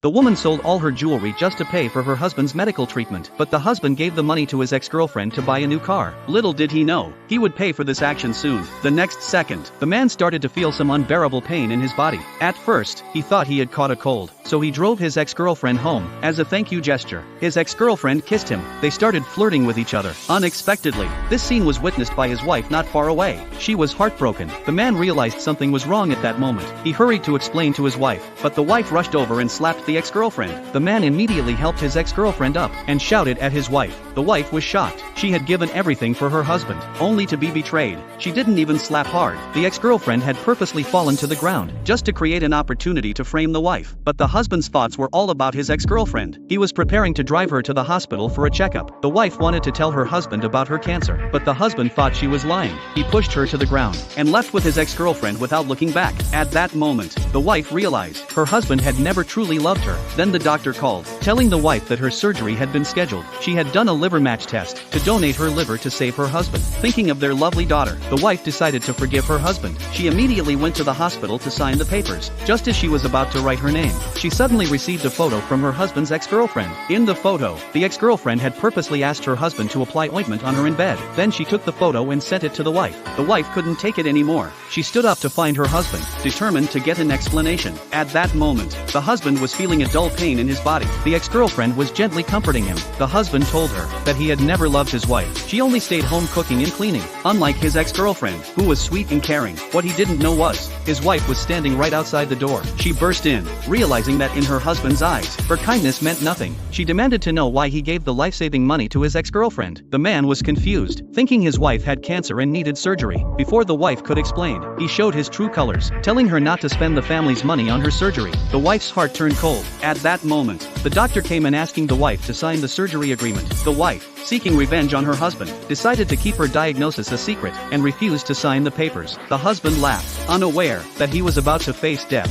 The woman sold all her jewelry just to pay for her husband's medical treatment, but the husband gave the money to his ex-girlfriend to buy a new car. Little did he know, he would pay for this action soon. The next second, the man started to feel some unbearable pain in his body. At first, he thought he had caught a cold, so he drove his ex-girlfriend home. As a thank you gesture, his ex-girlfriend kissed him. They started flirting with each other. Unexpectedly, this scene was witnessed by his wife not far away. She was heartbroken. The man realized something was wrong at that moment. He hurried to explain to his wife, but the wife rushed over and slapped the ex-girlfriend. The man immediately helped his ex-girlfriend up and shouted at his wife. The wife was shocked. She had given everything for her husband, only to be betrayed. She didn't even slap hard. The ex-girlfriend had purposely fallen to the ground, just to create an opportunity to frame the wife. But the husband's thoughts were all about his ex-girlfriend. He was preparing to drive her to the hospital for a checkup. The wife wanted to tell her husband about her cancer, but the husband thought she was lying. He pushed her to the ground and left with his ex-girlfriend without looking back. At that moment, the wife realized her husband had never truly loved her. Then the doctor called, telling the wife that her surgery had been scheduled. She had done a liver match test to donate her liver to save her husband. Thinking of their lovely daughter, the wife decided to forgive her husband. She immediately went to the hospital to sign the papers. Just as she was about to write her name, she suddenly received a photo from her husband's ex-girlfriend. In the photo, the ex-girlfriend had purposely asked her husband to apply ointment on her in bed. Then she took the photo and sent it to the wife. The wife couldn't take it anymore. She stood up to find her husband, determined to get an explanation. At that moment, the husband was feeling a dull pain in his body. The ex-girlfriend was gently comforting him. The husband told her that he had never loved his wife. She only stayed home cooking and cleaning. Unlike his ex-girlfriend, who was sweet and caring, what he didn't know was, his wife was standing right outside the door. She burst in, realizing that in her husband's eyes, her kindness meant nothing. She demanded to know why he gave the life-saving money to his ex-girlfriend. The man was confused, thinking his wife had cancer and needed surgery. Before the wife could explain, he showed his true colors, telling her not to spend the family's money on her surgery. The wife's heart turned cold. At that moment, the doctor came and asking the wife to sign the surgery agreement. The wife, seeking revenge on her husband, decided to keep her diagnosis a secret and refused to sign the papers. The husband laughed, unaware that he was about to face death.